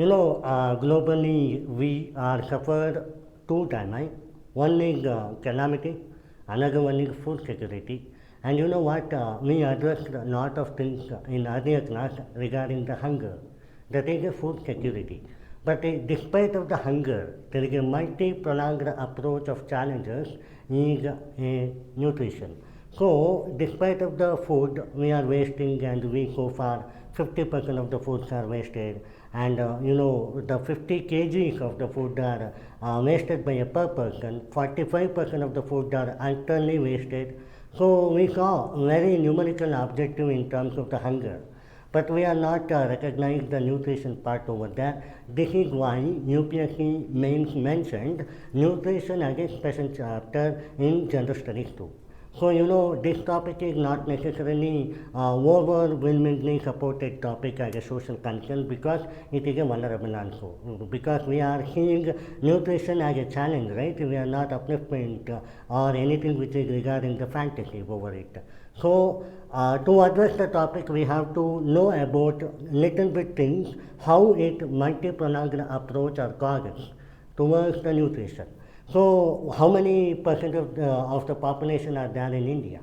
Globally we are suffered two times, right? One is calamity, another one is food security. And you know what? We addressed a lot of things in earlier class regarding the hunger. That is a food security. But despite of the hunger, there is a multi-pronged approach of challenges in nutrition. So, despite of the food we are wasting, and we so far 50% of the foods are wasted, and the 50 kgs of the food are wasted by a per person, 45% of the food are utterly wasted. So we saw very numerical objective in terms of the hunger, but we are not recognizing the nutrition part over there. This is why UPSC Minds mentioned nutrition as a special chapter in general studies too. So this topic is not necessarily overwhelmingly supported topic as a social concern, because it is a vulnerable also. Because we are seeing nutrition as a challenge, right? We are not upliftment or anything which is regarding the fantasy over it. So to address the topic, we have to know about little bit things, how it multi-pronged approach or causes towards the nutrition. So, how many percent of the population are there in India?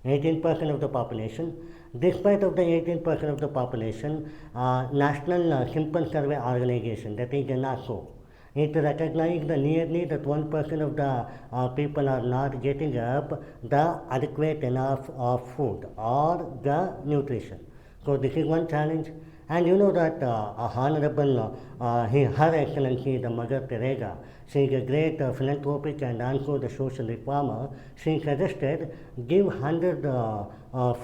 18% of the population. Despite of the 18% of the population, National Simple Survey Organization, that is NASO, it recognized nearly that 1% of the people are not getting up the adequate enough of food or the nutrition. So this is one challenge. And you know that Honorable Her Excellency the Mother Teresa, she is a great philanthropic and also the social reformer. She suggested give 100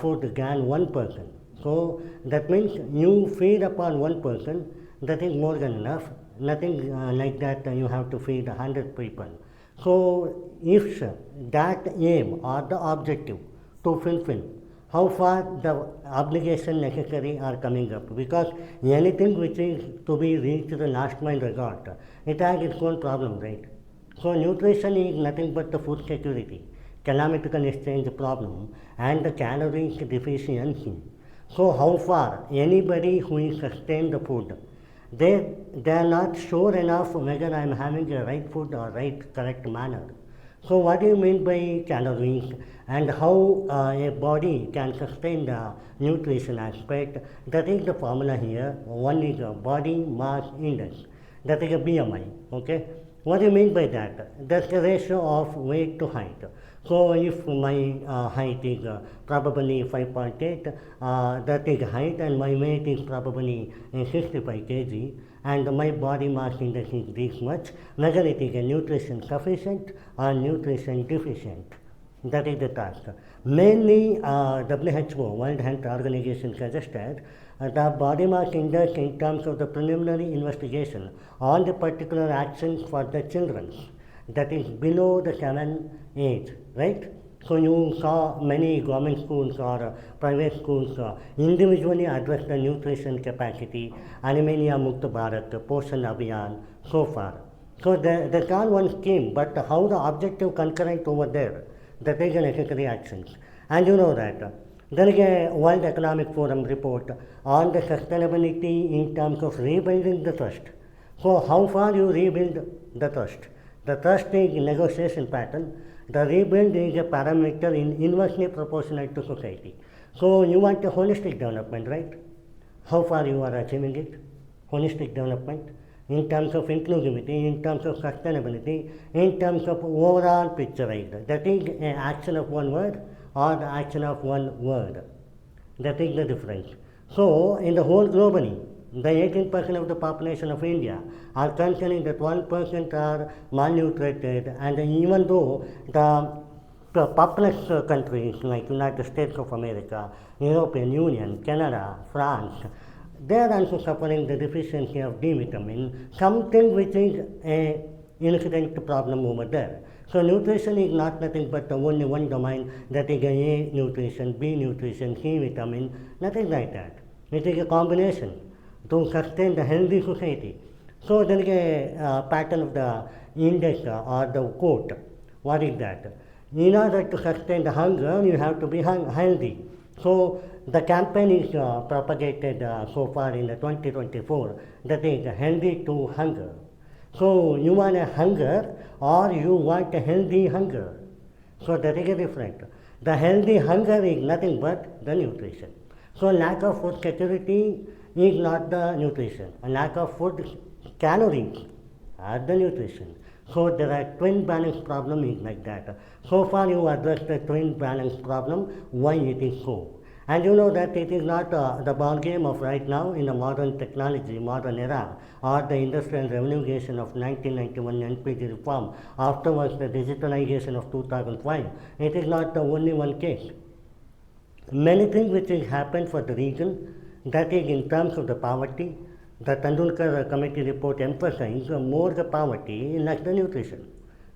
food gram one person. So that means you feed upon one person, that is more than enough. Nothing like that you have to feed 100 people. So if that aim or the objective to fulfill, how far the obligation necessary are coming up, because anything which is to be reached the last mile regard, it has its own problem, right? So nutrition is nothing but the food security, calamitical exchange problem, and the calories deficiency. So how far anybody who is sustained the food, they are not sure enough whether I am having the right food or right correct manner. So what do you mean by calories, and how a body can sustain the nutrition aspect? That is the formula here. One is a body mass index, that is a BMI. Okay, what do you mean by that? That's the ratio of weight to height. So if my height is probably 5.8, that is height, and my weight is probably 65 kg, and my body mass index is this much, whether it is a nutrition sufficient or nutrition deficient. That is the task. Mainly WHO, World Health Organization, suggested the body mass index in terms of the preliminary investigation on the particular actions for the children, that is below the 7 age, right? So you saw many government schools or private schools individually address the nutrition capacity, Anemia Mukta Bharat, Poshan Abhiyan, so far. So there's all one scheme, but how the objective concurrent over there, that is the necessary actions. And you know that there is a World Economic Forum report on the sustainability in terms of rebuilding the trust. So how far you rebuild the trust? The trust is negotiation pattern. The rebuild is a parameter inversely proportional to society. So you want a holistic development, right? How far you are achieving it? Holistic development in terms of inclusivity, in terms of sustainability, in terms of overall picture, right? That is an action of one word or the action of one word. That is the difference. So in the whole globally, the 18% of the population of India are concerning that 1% are malnutrited, and even though the populous countries like United States of America, European Union, Canada, France, they are also suffering the deficiency of D vitamin, something which is a incident problem over there. So nutrition is not nothing but only one domain, that is A nutrition, B nutrition, C vitamin, nothing like that. It is a combination to sustain the healthy society. So there is a pattern of the index or the quote. What is that? In order to sustain the hunger, you have to be healthy. So the campaign is propagated so far in the 2024, that is healthy to hunger. So you want a hunger or you want a healthy hunger. So that is a different. The healthy hunger is nothing but the nutrition. So lack of food security is not the nutrition. A lack of food calories are the nutrition. So there are twin balance problem is like that. So far you addressed the twin balance problem, why it is so. And you know that it is not the ball game of right now in the modern technology, modern era, or the industrial revolution of 1991 NPG reform, afterwards the digitalization of 2005. It is not the only one case. Many things which has happened for the region, that is in terms of the poverty, the Tendulkar committee report emphasizes more the poverty, less the nutrition.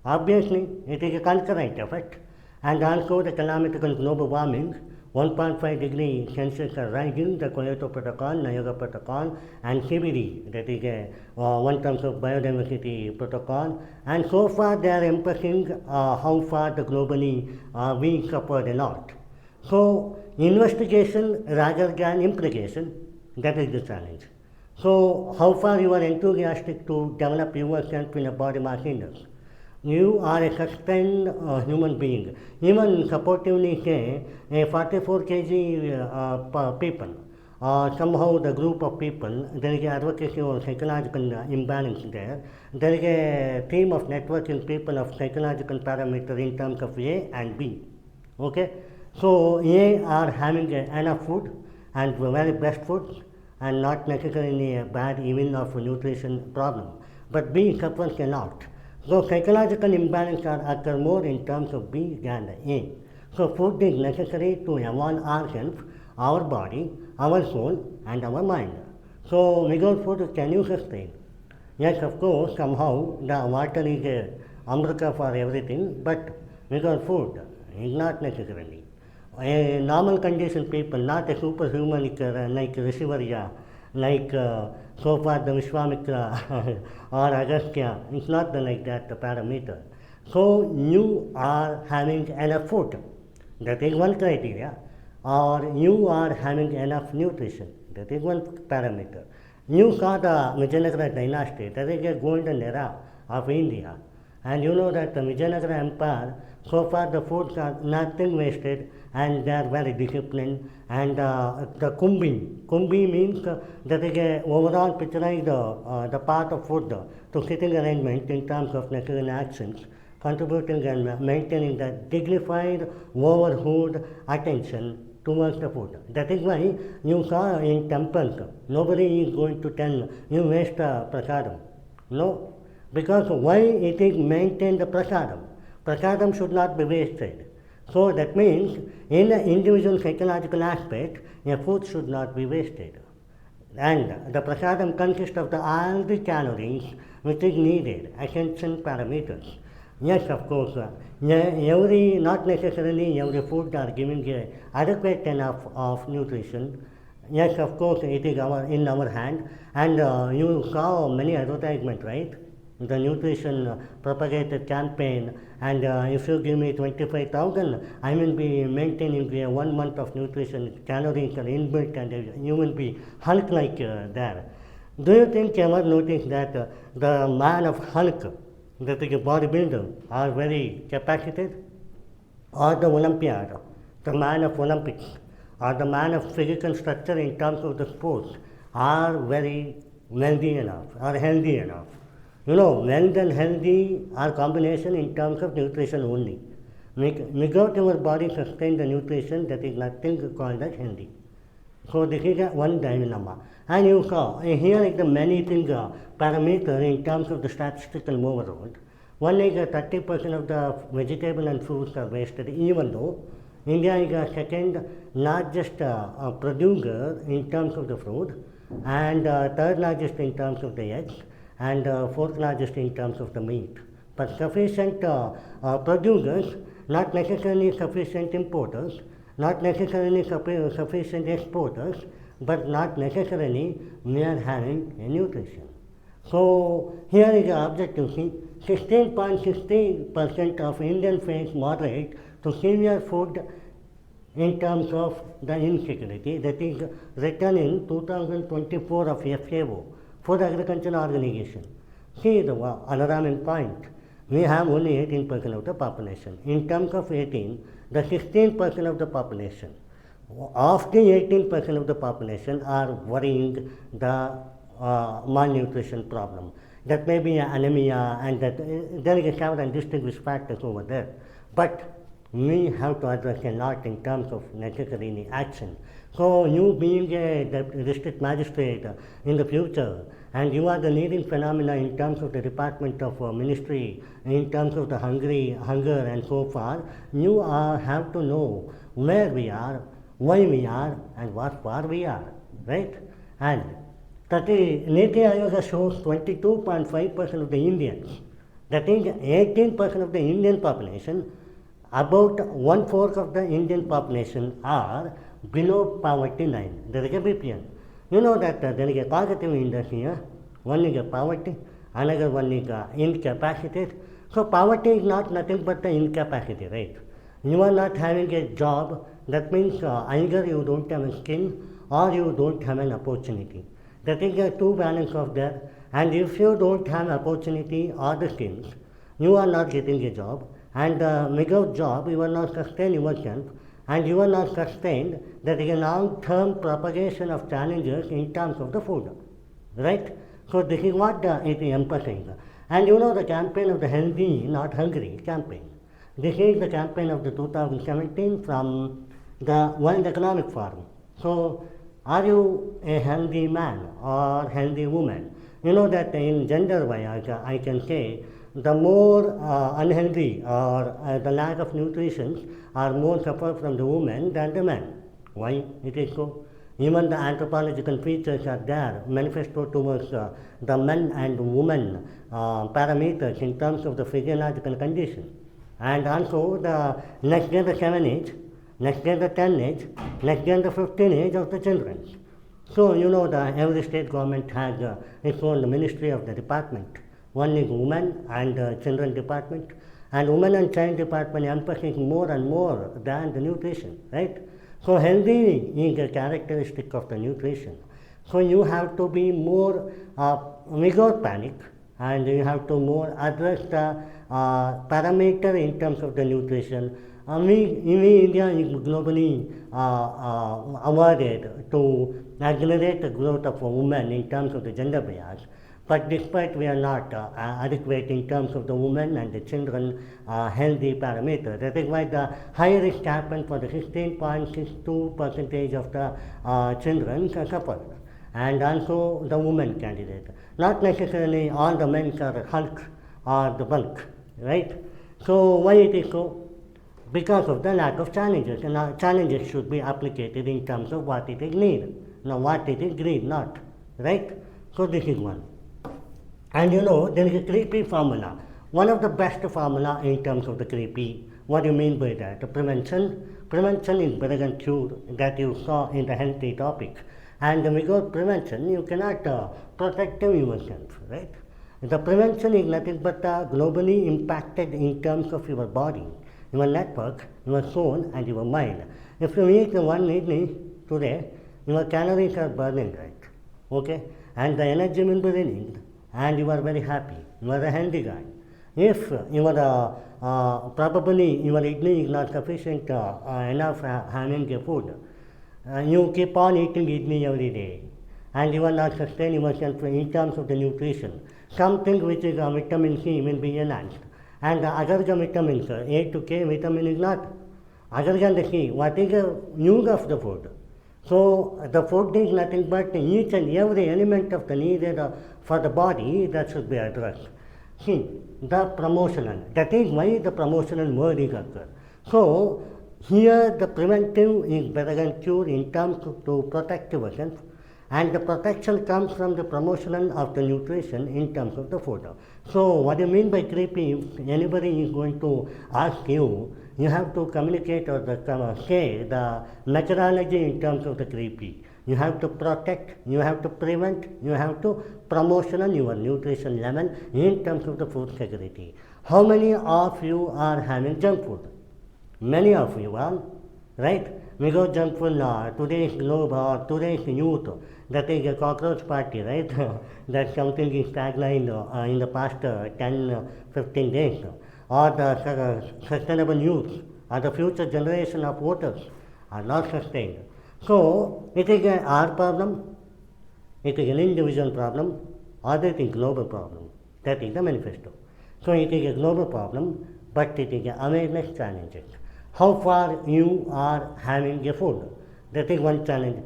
Obviously, it is a concurrent effect, and also the climatical global warming, 1.5 degree Celsius are rising, the Kyoto Protocol, Nagoya Protocol, and CBD, that is a one terms of biodiversity protocol, and so far they are emphasizing how far the globally we suffered a lot. So, investigation rather than implication, that is the challenge. So, how far you are enthusiastic to develop yourself in a body mass index? You are a sustained human being. Even supportively say a 44 kg people, somehow the group of people, there is advocacy or psychological imbalance there. There is a team of networking people of psychological parameter in terms of A and B. Okay? So A are having enough food and very best food and not necessarily a bad even of nutrition problem. But B suffers a lot. So psychological imbalance occur more in terms of B than A. So food is necessary to evolve ourselves, our body, our soul and our mind. So without food can you sustain? Yes, of course, somehow the water is a amrita for everything, but without food is not necessarily. A normal condition people, not a superhuman like Rishivarya, like so far the Vishwamitra or Agastya, it's not like that the parameter. So you are having enough food, that is one criteria, or you are having enough nutrition, that is one parameter. You saw the Vijayanagara dynasty, that is a golden era of India. And you know that the Vijayanagara Empire, so far the foods are nothing wasted and they are very disciplined. And the Kumbi means that is a overall picturized the part of food to sitting arrangement in terms of necessary actions, contributing and maintaining the dignified overhood attention towards the food. That is why you saw in temples, nobody is going to tell you waste prasadam. No, because why it is maintained the prasadam? Prasadam should not be wasted. So that means in the individual psychological aspect, a food should not be wasted. And the prasadam consists of all the calories which is needed, essential parameters. Yes, of course, every, not necessarily every food are giving adequate enough of nutrition. Yes, of course, it is in our hand. And you saw many advertisements, right? The nutrition propagated campaign, and if you give me 25,000, I will be maintaining 1 month of nutrition, calories are inbuilt, and you will be Hulk like there. Do you think ever notice that the man of Hulk, that is a bodybuilder, are very capacitated? Or the Olympiad, the man of Olympics, or the man of physical structure in terms of the sports, are very wealthy enough, or healthy enough. You know, wealth and healthy are combination in terms of nutrition only. Without our body sustain the nutrition, that is nothing called as healthy. So this is one dilemma. And you saw, here is the many things parameter in terms of the statistical overall. One is 30% of the vegetable and fruits are wasted, even though India is a second largest producer in terms of the fruit, and third largest in terms of the eggs, and fourth largest in terms of the meat. But sufficient producers, not necessarily sufficient importers, not necessarily sufficient exporters, but not necessarily we are having a nutrition. So here is the objective see, 16.60% of Indian face moderate to severe food in terms of the insecurity that is written in 2024 of FAO, Food Agriculture Organization. See the alarming point. We have only 18% of the population. In terms of 18, the 16% of the population. Of the 18% of the population are worrying the malnutrition problem. That may be anemia, and that there is several distinguished factors over there. But we have to address a lot in terms of necessary action. So you being a district magistrate in the future, and you are the leading phenomena in terms of the Department of Ministry, in terms of the hunger and so far, you have to know where we are, why we are, and what for we are, right? And Niti Ayoga shows 22.5% of the Indians, that is 18% of the Indian population, about 1/4 of the Indian population are below poverty line. There is a BPN. You know that there is a positive index here. One is poverty, another one is incapacity. So poverty is not nothing but the incapacity, right? You are not having a job, that means either you don't have a skill or you don't have an opportunity. That is the two balance of that. And if you don't have opportunity or the skills, you are not getting a job. And without job, you will not sustain yourself, and you will not sustain that is a long-term propagation of challenges in terms of the food, right? So this is what it is emphasizing. And you know the campaign of the healthy, not hungry campaign. This is the campaign of the 2017 from the World Economic Forum. So are you a healthy man or healthy woman? You know that in gender-wise, I can say, the more unhealthy or the lack of nutrition are more suffer from the women than the men. Why it is so? Even the anthropological features are there, manifesto towards the men and women parameters in terms of the physiological condition. And also the next than the 7 age, next than the 10 age, next than the 15 age of the children. So you know every state government has its own ministry of the department. One is women and children department, and women and child department emphasizes more and more than the nutrition, right? So healthy is a characteristic of the nutrition. So you have to be more without panic, and you have to more address the parameter in terms of the nutrition. India is globally awarded to accelerate the growth of women in terms of the gender bias. But despite we are not adequate in terms of the women and the children healthy parameter, that is why the high risk happened for the 16.62% of the children suffered, and also the women candidate. Not necessarily all the men are Hulk or the bulk, right? So why it is so? Because of the lack of challenges, and challenges should be applicated in terms of what it is need, now what it is greed, not, right? So this is one. And you know, there is a creepy formula. One of the best formula in terms of the creepy. What do you mean by that? Prevention. Prevention is better than cure, that you saw in the healthy topic. And without prevention, you cannot protect yourself, right? The prevention is nothing but globally impacted in terms of your body, your network, your soul, and your mind. If you eat one idli today, your calories are burning, right? Okay? And the energy will be released, and you are very happy. You are a healthy guy. If you are probably your idli is not sufficient enough having a food, you keep on eating idli every day, and you are not sustaining yourself in terms of the nutrition. Something which is vitamin C will be enhanced, and other vitamins, A to K vitamin is not. Other than the C, what is the use of the food? So the food is nothing but each and every element of the needed for the body that should be addressed. See, the promotional, that is why the promotional word is occurred. So here the preventive is better than cure in terms to protect yourself, and the protection comes from the promotional of the nutrition in terms of the food. So what do you mean by creepy? If anybody is going to ask you, you have to communicate or say the methodology in terms of the creepy. You have to protect, you have to prevent, you have to promotional your nutrition level in terms of the food security. How many of you are having junk food? Many of you are, right? We go jump from today's globe or today's youth, that is a cockroach party, right? That's something is tagline in the past 10-15 days. Or the sustainable youth, or the future generation of voters are not sustained. So, it is our problem, it is an individual problem, or it is a global problem. That is the manifesto. So, it is a global problem, but it is an awareness challenge. How far you are having a food, that is one challenge.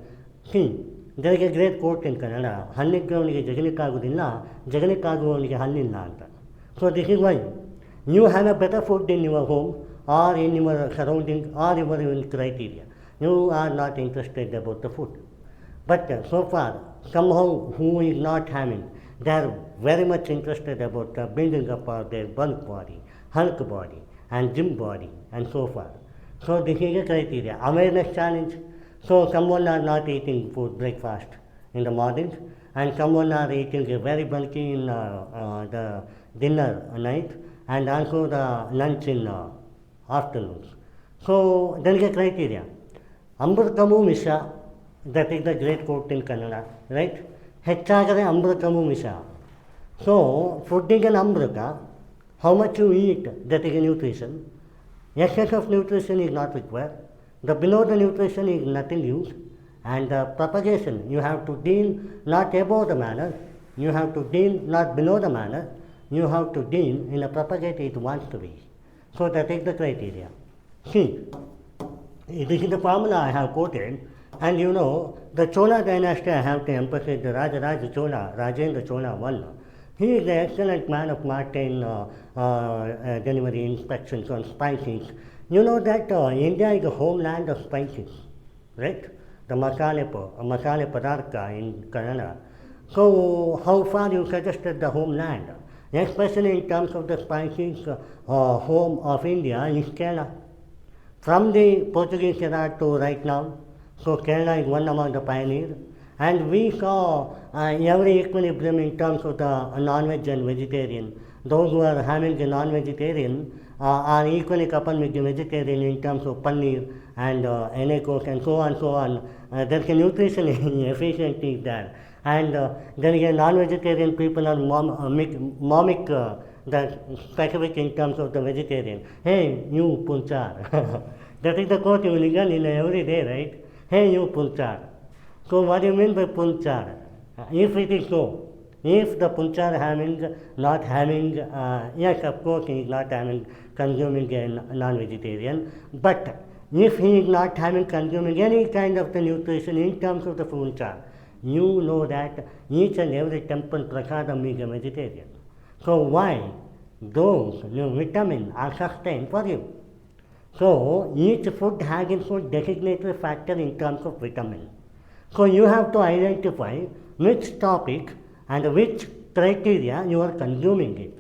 See, there is a great quote in Kannada, ಹಣ್ಣಿದ್ದವನಿಗೆ ಜಗಲಿಕ್ಕಾಗುವುದಿಲ್ಲ, ಜಗಲಿಕ್ಕಾಗುವವನಿಗೆ ಹಣ್ಣಿಲ್ಲ ಅಂತ. So this is why you have a better food in your home or in your surrounding or your criteria. You are not interested about the food. But so far, somehow who is not having, they are very much interested about building up their bulk body, hulk body, and gym body, and so forth. So this is a criteria. Awareness challenge. So someone are not eating food breakfast in the morning, and someone are eating very bulky in the dinner night, and also the lunch in afternoons. So there is a criteria. Ambrakamu Misha, that is the great quote in Kannada, right? ಹೆಚ್ಚಾಗದೆ ಅಮೃತಮು ವಿಷ. So fooding an ambraka, how much you eat, that is a nutrition. Excess of nutrition is not required. The below the nutrition is nothing used. And the propagation, you have to deal not above the manner, you have to deal not below the manner, you have to deal in a propagate it wants to be. So that is the criteria. See, this is the formula I have quoted. And you know, the Chola dynasty, I have to emphasize the Raja Chola, Rajendra Chola I. He is an excellent man of martin delivery inspections on spices. You know that India is the homeland of spices, right? The masale padartha in Kannada. So how far you suggested the homeland, especially in terms of the spices, home of India is Kerala. From the Portuguese era to right now, so Kerala is one among the pioneers, and we saw every equilibrium in terms of the non-veg and vegetarian. Those who are having the non-vegetarian are equally coupled with the vegetarian in terms of paneer and enekos and so on. There is a nutrition efficiency there. And there is a non-vegetarian people are momic, the specific in terms of the vegetarian. Hey, you punchar. That is the quote you will learn in every day, right? Hey, you punchar. So what do you mean by punchar? If it is so, if the punchar not having, yes, of course he is not having consuming a non-vegetarian, but if he is not having consuming any kind of the nutrition in terms of the punchar, you know that each and every temple prasadam is a vegetarian. So why those vitamins are sustained for you? So each food has its own designated factor in terms of vitamin. So you have to identify which topic and which criteria you are consuming it.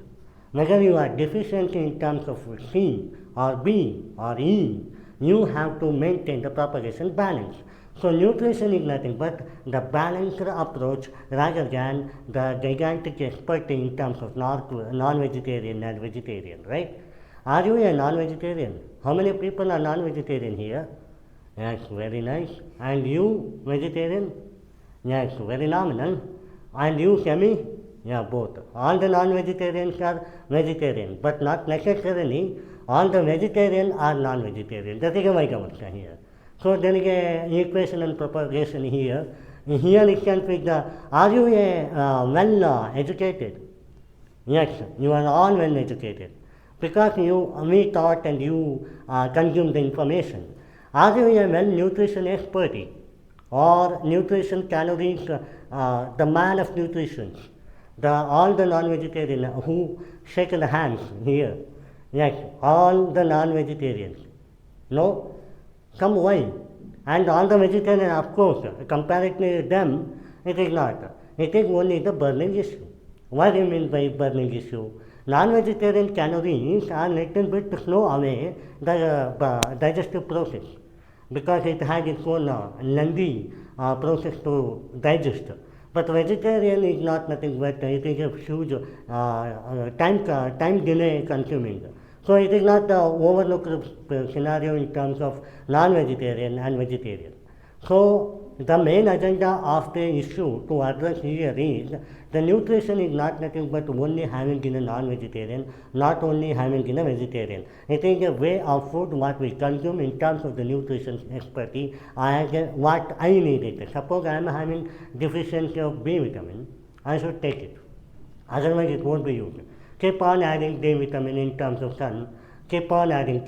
Whether you are deficient in terms of C or B or E, you have to maintain the propagation balance. So nutrition is nothing but the balanced approach rather than the gigantic expert in terms of non-vegetarian and vegetarian, right? Are you a non-vegetarian? How many people are non-vegetarian here? Yes, very nice. And you, vegetarian? Yes, very nominal. And you, semi? Yeah, both. All the non-vegetarians are vegetarian, but not necessarily all the vegetarians are non-vegetarian. That is my concept here. So there is an equation and propagation here. Here it can be the, are you well educated? Yes, you are all well educated. Because we taught and you consume the information. Are you a well nutrition expert or nutrition calories, the man of nutrition? All the non-vegetarian who shake the hands here. Yes, all the non-vegetarians. No? Come why? And all the vegetarian, of course, comparatively to them, it is not. It is only the burning issue. What do you mean by burning issue? Non-vegetarian calories are little bit slow away the digestive process because it has its own lengthy process to digest. But vegetarian is not nothing but it is a huge time delay consuming. So it is not the overlooked scenario in terms of non-vegetarian and vegetarian. So the main agenda of the issue to address here is the nutrition is not nothing but only having in a non-vegetarian, not only having in a vegetarian. It is a way of food what we consume in terms of the nutrition expertise and what I need it. Suppose I am having deficiency of B vitamin, I should take it. Otherwise it won't be used. Keep on adding D vitamin in terms of sun, keep on adding,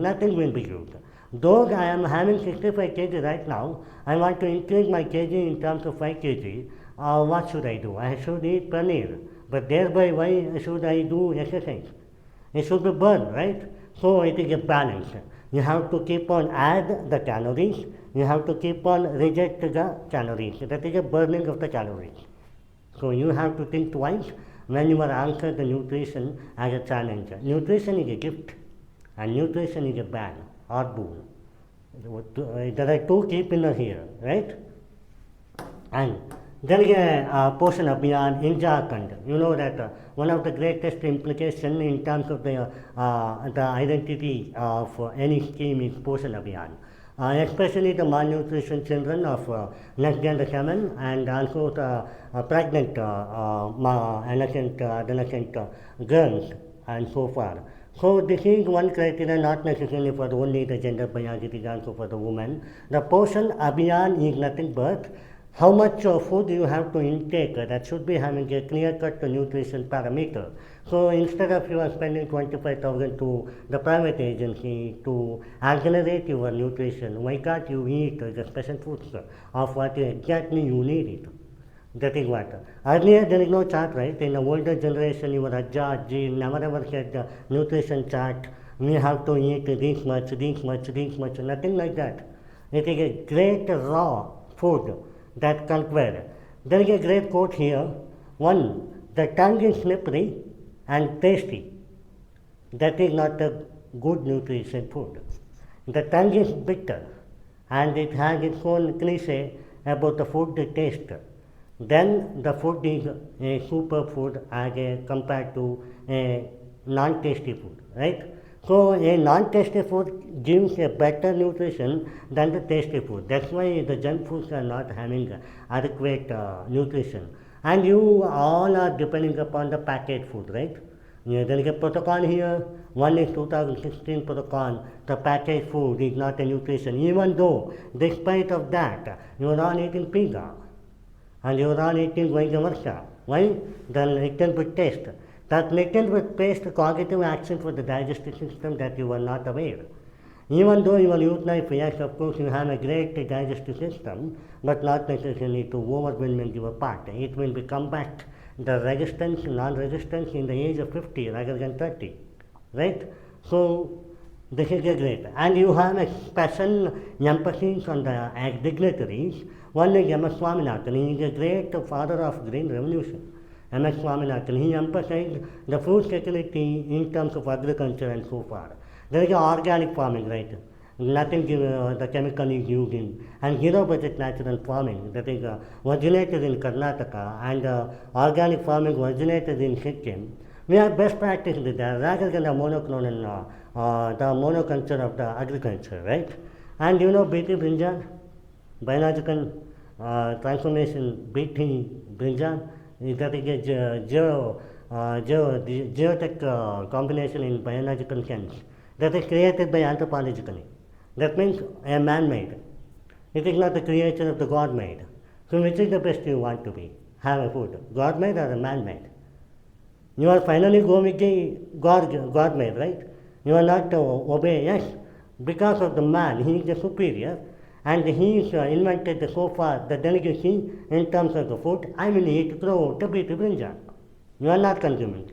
nothing will be used. Though I am having 65 kg right now, I want to increase my kg in terms of 5 kg, what should I do? I should eat paneer, but thereby why should I do exercise? It should be burned, right? So it is a balance. You have to keep on add the calories, you have to keep on reject the calories. That is a burning of the calories. So you have to think twice when you are answer the nutrition as a challenge. Nutrition is a gift and nutrition is a ban or boon. There are two key pillars here, right? And there is a portion of Abhiyan in Jharkhand. You know that one of the greatest implications in terms of the identity of any scheme is portion Abhiyan. Especially the malnutrition children of less than 7 and also the pregnant adolescent girls and so far. So this is one criteria not necessarily for only the gender bias, it is also for the women. The portion Abhiyan is nothing but how much food you have to intake, that should be having a clear-cut nutrition parameter. So instead of you are spending 25,000 to the private agency to accelerate your nutrition, why can't you eat the special foods of what exactly you need it? That is what. Earlier there is no chart, right? In the older generation, your Ajja, Ajji never ever said the nutrition chart. We have to eat this much, nothing like that. It is a great raw food that conquered. There is a great quote here. One, the tongue is slippery and tasty. That is not a good nutrition food. The tongue is bitter and it has its own cliche about the food taste. Then the food is a super food as compared to a non-tasty food, right? So a non-tasty food gives a better nutrition than the tasty food. That's why the junk foods are not having adequate nutrition. And you all are depending upon the packaged food, right? Yeah, there is a protocol here. One is 2016 protocol. The packaged food is not a nutrition. Even though, despite of that, you are all eating pizza and you are all eating vice versa. Why? The little bit taste. That little bit taste cognitive action for the digestive system that you are not aware. Even though you are euthanize, yes, of course, you have a great digestive system, but not necessarily to overwhelming your part. It will become back the resistance, non-resistance in the age of 50 rather than 30, right? So this is a great. And you have a special emphasis on the dignitaries. One is M.S. Swaminathan. He is a great father of Green Revolution. M.S. Swaminathan, he emphasized the food security in terms of agriculture and so far. There is organic farming, right? Nothing the chemical is used in. And zero budget natural farming, that is originated in Karnataka, and organic farming originated in Sikkim. We have best practices there rather than the monoclonal, the monoculture of the agriculture, right? And you know BT brinjal, biological transformation BT brinjal, that is a geotech combination in biological sense. That is created by anthropologically. That means a man-made. It is not the creation of the God-made. So which is the best you want to be? Have a food, God-made or a man-made? You are finally going with the God-made, right? You are not to obey, yes. Because of the man, he is the superior, and he is invented so far the delicacy in terms of the food. I will eat through the BT brinjal. You are not consuming.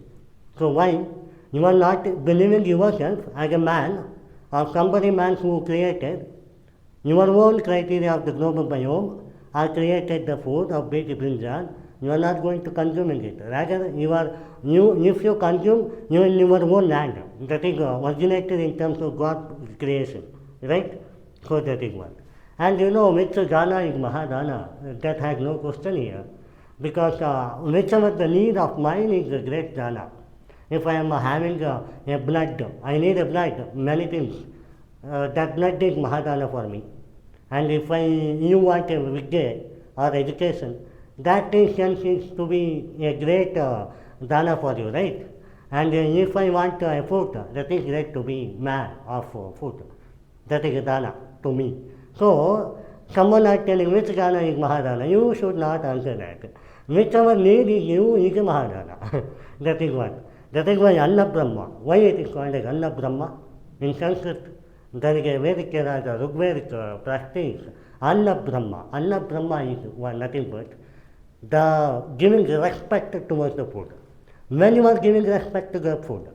So why? You are not believing yourself as a man or somebody man who created your own criteria of the global biome or created the food of BT brinjal. You are not going to consuming it. Rather, if you consume, you in your own land. That is originated in terms of God creation, right? So that is one. And you know which jhana is Mahadana. That has no question here. Because whichever the need of mine is a great jhana. If I am having a blood, I need a blood, many things. That blood is Mahadana for me. And if you want a Vidya or education, that in sense is to be a great dana for you, right? And if I want a food, that is great to be man of food. That is a dana to me. So, someone are telling which dana is Mahadana, you should not answer that. Whichever need is you is Mahadana. That is what. That is why Anna Brahma. Why it is called as Anna Brahma? In Sanskrit, there is a Vedic Raja, Rigvedic practice. Anna Brahma. Anna Brahma is nothing but the giving respect towards the food. When you are giving respect to the food,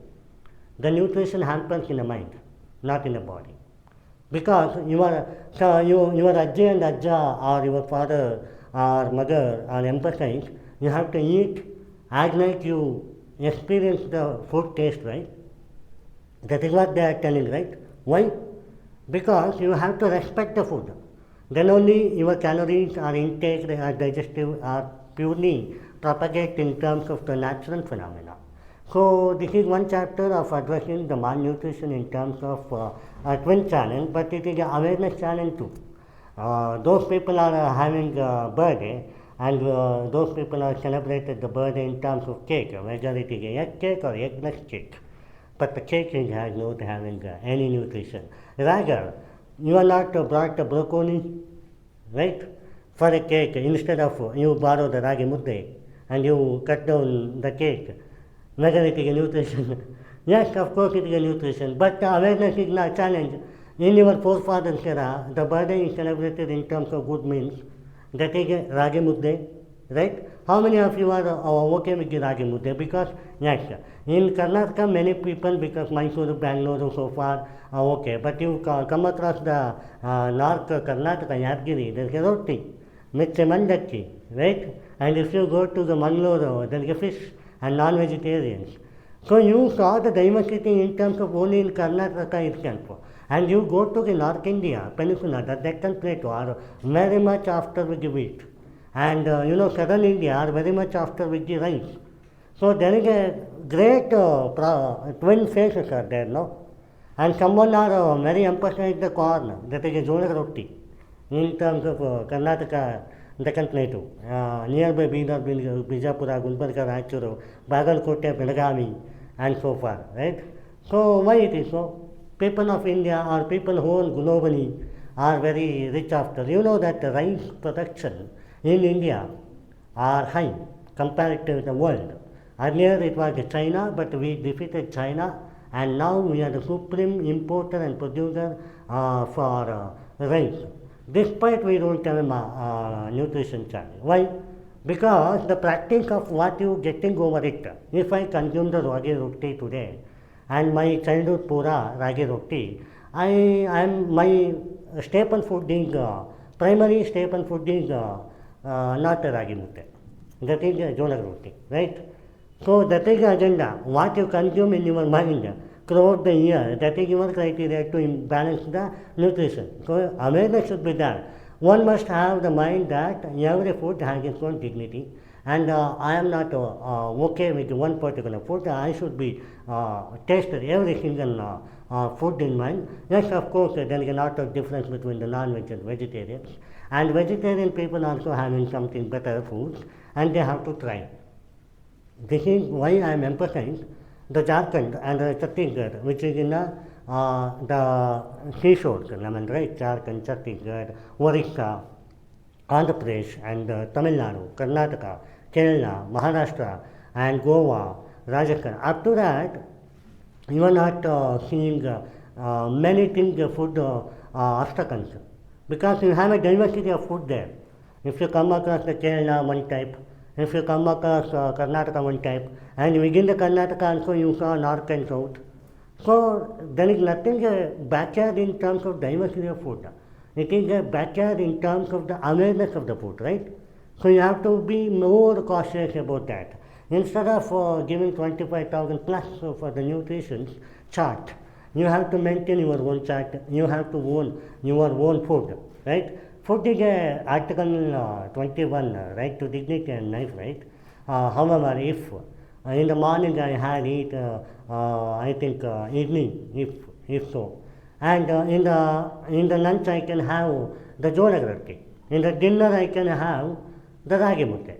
the nutrition happens in the mind, not in the body. Because your Ajja and Ajja or your father or mother are emphasized, you have to eat as like you experience the food taste, right? That is what they are telling, right? Why? Because you have to respect the food. Then only your calories are intake, are digestive, are purely propagate in terms of the natural phenomena. So this is one chapter of addressing the malnutrition in terms of a twin channel, but it is an awareness channel too. Those people are having a birthday, and those people are celebrated the birthday in terms of cake, whether it is a egg cake or eggless cake. But the cake has not having any nutrition. Rather, you are not brought the broccoli, right, for a cake. Instead of you borrow the ragi mudde and you cut down the cake, whether it is a nutrition. Yes, of course it is a nutrition, but the awareness is not challenged. In your forefathers era, the birthday is celebrated in terms of good meals. That is a ragi mudde, right? How many of you are okay with the ragi mudde? Because, yes, in Karnataka, many people, because Mysore, Bangalore, so far, are okay. But you come across the North Karnataka, Yadgiri, there is a roti, with mandakki, right? And if you go to the Mangalore, there is a fish and non-vegetarians. So you saw the diversity in terms of only in Karnataka itself. And you go to the North India, Peninsula, the Deccan Plateau are very much after with the wheat. And southern India are very much after with the rice. So there is a great twin faces are there, no? And someone are very emphasized the corn, that is a Jola roti, in terms of Karnataka, Deccan Plateau, nearby Bidar, Bijapura, Gulbarga, Raichuru, Bagalkote, Belagavi, and so far, right? So why it is so? People of India or people who own globally are very rich after. You know that the rice production in India are high compared to the world. Earlier it was China, but we defeated China, and now we are the supreme importer and producer for rice. Despite we don't have a nutrition channel. Why? Because the practice of what you getting over it. If I consume the ragi roti today, and my childhood pura ragi roti, my staple food is primary staple food is not ragi mudde. That is jola roti, right? So that is the agenda. What you consume in your mind throughout the year, that is your criteria to balance the nutrition. So awareness should be there. One must have the mind that every food has its own dignity, and I am not okay with one particular food. I should be tasted every single food in mind. Yes, of course, there is a lot of difference between the non-veg and vegetarians, and vegetarian people also having something better foods, and they have to try. This is why I am emphasizing the Jharkhand and the Chhattisgarh, which is in the seashore, right? Jharkhand, Chhattisgarh, Orissa, Andhra Pradesh, and Tamil Nadu, Karnataka, Kerala, Maharashtra, and Goa, Rajasthan. Up to that, you are not seeing many things food obstacles, because you have a diversity of food there. If you come across the Kerala one type, if you come across Karnataka one type, and within the Karnataka also you saw north and south. So there is nothing backyard in terms of diversity of food. It is a backyard in terms of the awareness of the food, right? So you have to be more cautious about that. Instead of giving 25,000 plus for the nutrition chart, you have to maintain your own chart. You have to own your own food, right? Food is Article 21, right to dignity and life, right? However, if In the morning I had eat, I think evening, if so. And in the lunch I can have the jolak roti. In the dinner I can have the ragi mutte.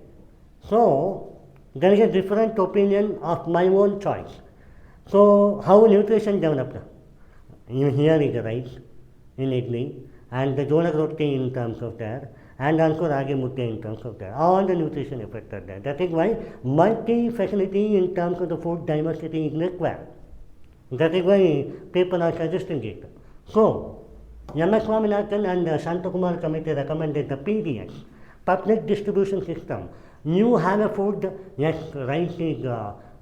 So there is a different opinion of my own choice. So how nutrition developed? Here is the rice in idli and the jolak roti in terms of that, and also ragi mutte in terms of that. All the nutrition affected that. That is why multi-facility in terms of the food diversity is required. That is why people are suggesting it. So, M.S. Swaminathan and the Santakumar committee recommended the PDS, public distribution system. You have a food, yes, rice is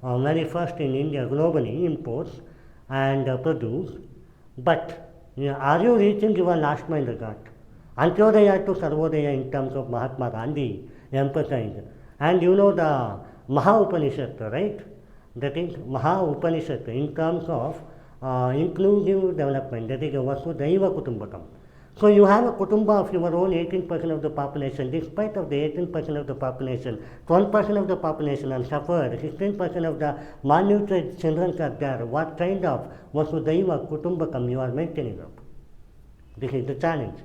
very first in India globally, imports and produced, but are you reaching your last mile regard? Antyodaya to Sarvodaya in terms of Mahatma Gandhi emphasized. And you know the Maha Upanishad, right? That is Maha Upanishad in terms of inclusive development, that is Vasudhaiva Kutumbakam. So you have a kutumba of your own 18% of the population, despite of the 18% of the population, 12% of the population are suffered, 16% of the malnourished children are there. What kind of Vasudhaiva Kutumbakam you are maintaining up? This is the challenge.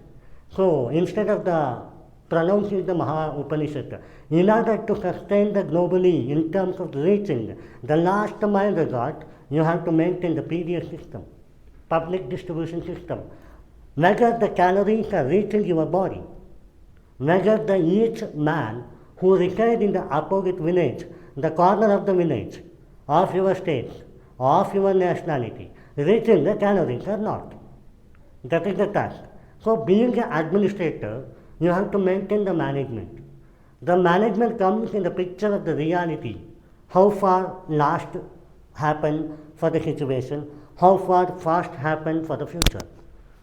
So instead of the pronouncing the Maha Upanishad, in order to sustain the globally in terms of reaching the last mile regard, you have to maintain the PDS system, public distribution system. Measure the calories are reaching your body. Measure the each man who resides in the opposite village, the corner of the village, of your state, of your nationality, reaching the calories or not. That is the task. So being an administrator, you have to maintain the management. The management comes in the picture of the reality. How far last happened for the situation, how far fast happened for the future.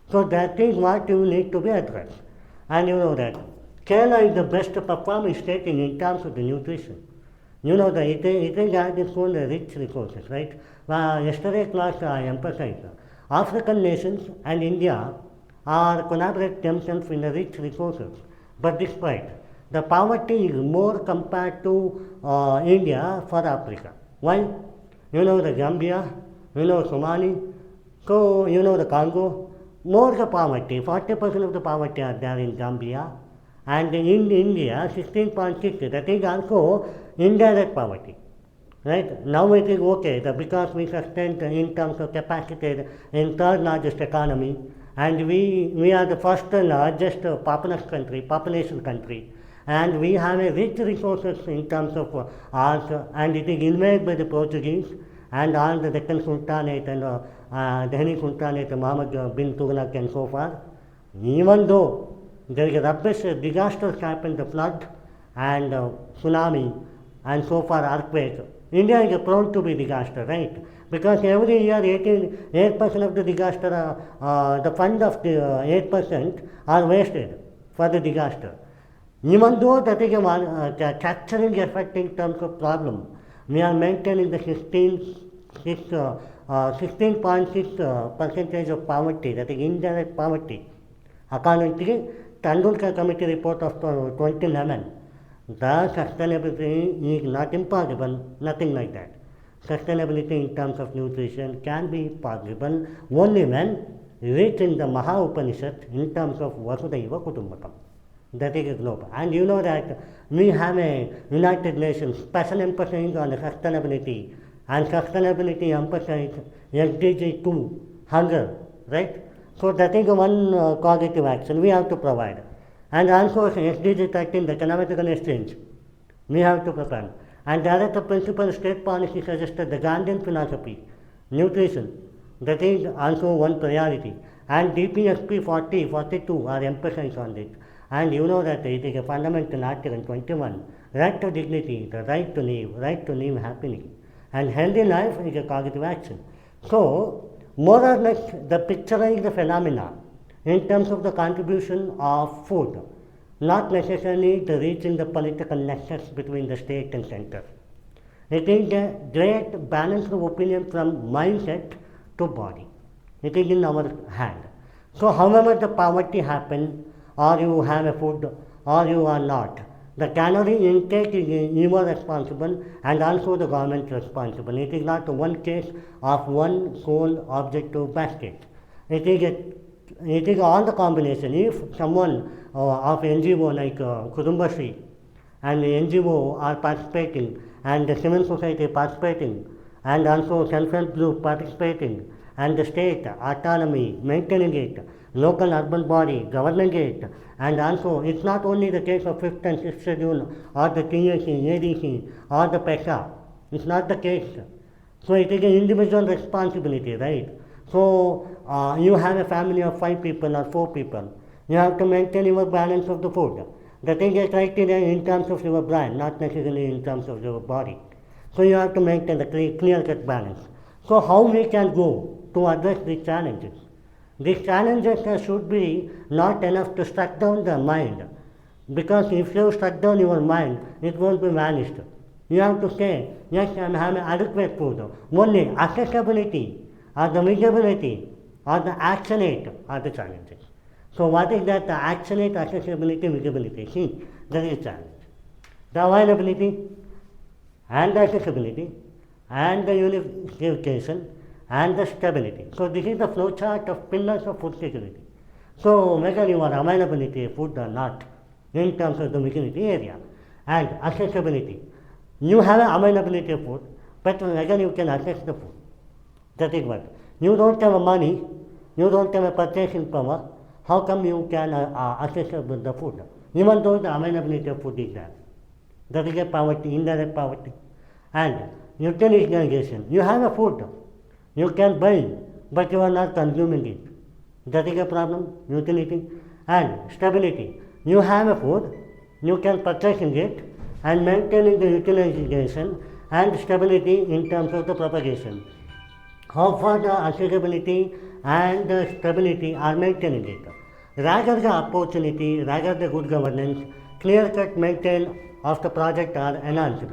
So that is what you need to be addressed. And you know that Kerala is the best performing state in terms of the nutrition. You know that it has its own rich resources, right? Yesterday class I emphasized African nations and India are collaborate themselves in the rich resources. But despite the poverty is more compared to India for Africa. Why? You know the Gambia, you know Somali, so you know the Congo. More the poverty, 40% of the poverty are there in Gambia, and in India 16.6, that is also indirect poverty. Right? Now it is okay because we sustained in terms of capacity in third largest economy, and we are the first largest population country, and we have a rich resources in terms of arts, and it is invaded by the Portuguese and all the Deccan Sultanate and Delhi Sultanate, Muhammad bin Tughlaq and so forth. Even though there is a rubbish disasters happened, the flood and tsunami and so far earthquake, India is prone to be disaster, right? Because every year 8% of the disaster, the fund of the 8% are wasted for the disaster. Even though that is a capturing effect in terms of problem, we are maintaining the 16.6 percentage of poverty, that is indirect poverty. According to the Tendulkar Committee report of 2011, the sustainability is not impossible, nothing like that. Sustainability in terms of nutrition can be possible only when reaching the Maha Upanishad in terms of Vasudhaiva Kutumbakam. That is global. And you know that we have a United Nations special emphasis on the sustainability, and sustainability emphasizes SDG 2, hunger, right? So that is one cognitive action we have to provide. And also SDG 13, the economical exchange, we have to prepare. And there is the principal state policy suggested the Gandhian philosophy, nutrition, that is also one priority. And DPSP 40, 42 are emphasized on it. And you know that it is a fundamental article 21, right to dignity, the right to live happily. And healthy life is a cognitive action. So, more or less, the picturing the phenomena in terms of the contribution of food, not necessarily the reaching the political nexus between the state and center. It is a great balance of opinion from mindset to body. It is in our hand. So, however the poverty happens, or you have a food, or you are not, The calorie intake is even responsible and also the government responsible. It is not one case of one sole objective basket. It is all the combination. If someone of NGO like Kudumbashree and the NGO are participating and the civil society participating and also self-help group participating and the state autonomy maintaining it, local urban body governing it, and also it's not only the case of 5th and 6th schedule or the TAC, ADC or the PESA, it's not the case. So it is an individual responsibility, right? So you have a family of 5 people or 4 people, you have to maintain your balance of the food. The thing is criteria in terms of your brain, not necessarily in terms of your body. So you have to maintain the clear-cut balance. So how we can go to address these challenges? These challenges should be not enough to shut down the mind, because if you shut down your mind, it won't be vanished. You have to say, yes, I am having adequate food. Only accessibility or the visibility or the actionate are the challenges. So what is that? The actionate, accessibility, visibility. See, there is a challenge. The availability and the accessibility and the unification and the stability. So this is the flow chart of pillars of food security. So whether you are availability of food or not in terms of the vicinity area and accessibility. You have availability of food, but whether you can access the food. That is what. You don't have money, you don't have a purchasing power, how come you can access the food? Even though the availability of food is there. That is a poverty, indirect poverty. And utilization. You have a food, you can buy, but you are not consuming it. That is a problem, utility. And stability. You have a food, you can purchasing it and maintaining the utilization and stability in terms of the propagation. How far the accessibility and the stability are maintaining it. Rather the opportunity, rather the good governance, clear-cut maintain of the project are enhanced.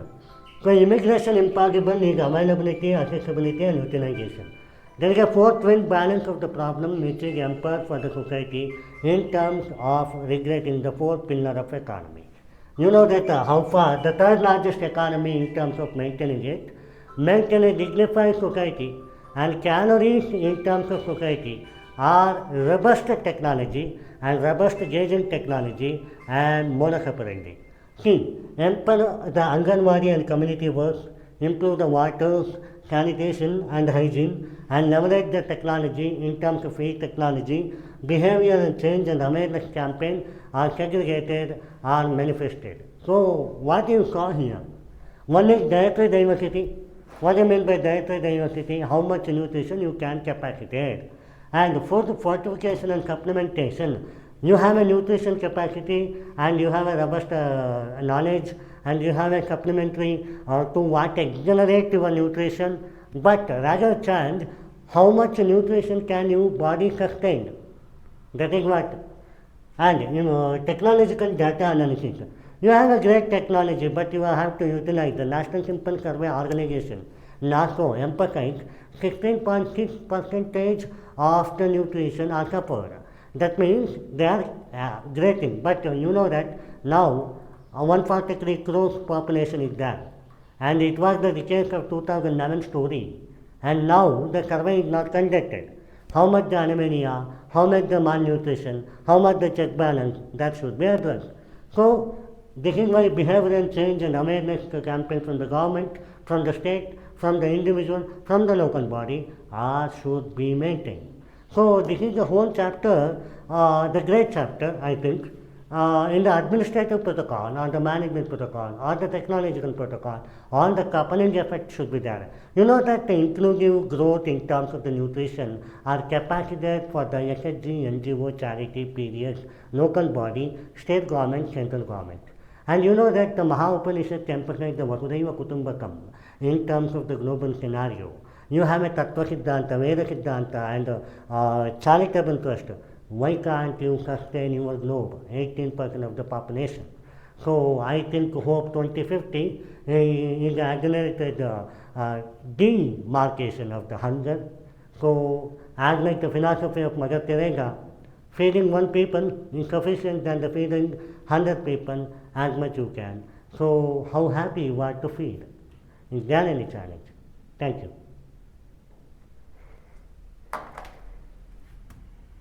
So immigration impossible is availability, accessibility and utilization. There is a 4th twin balance of the problem which is empowered for the society in terms of regulating the 4th pillar of economy. You know that how far the 3rd largest economy in terms of maintaining it, maintain a dignified society and calories in terms of society are robust technology and robust gauging technology and modus operandi. See, empower the Anganwadi and community work, improve the water, sanitation and hygiene, and leverage the technology in terms of free technology, behavioral change and awareness campaign are segregated or manifested. So, what you saw here? One is dietary diversity. What do you mean by dietary diversity? How much nutrition you can capacitate. And food fortification and supplementation. You have a nutrition capacity and you have a robust knowledge and you have a supplementary to what generate your nutrition, but rather change how much nutrition can your body sustain. That is what. And technological data analysis. You have a great technology, but you have to utilize the National Simple Survey Organization, NASO, emphasize 16.6% of the nutrition are suffered. That means they are great, but you know that now 143 crores population is there, and it was the case of 2011 story, and now the survey is not conducted. How much the anemia, how much the malnutrition, how much the check balance, that should be addressed. So this is why behavioral change and awareness campaign from the government, from the state, from the individual, from the local body should be maintained. So this is the whole chapter, the great chapter, I think, in the administrative protocol or the management protocol or the technological protocol, all the coupling effects should be there. You know that the inclusive growth in terms of the nutrition are capacitated for the SHG, NGO, charity, PDS, local body, state government, central government. And you know that the Maha Upanishad emphasizes the Vasudhaiva Kutumbakam in terms of the global scenario. You have a Tattva Siddhanta, Veda Siddhanta and charitable trust. Why can't you sustain your globe, 18% of the population? So I think Hope 2050 is accelerated demarcation of the hunger. So as like the philosophy of Mother Teresa, Feeding one people is sufficient than the feeding 100 people as much you can. So how happy you are to feed? Is there any challenge? Thank you.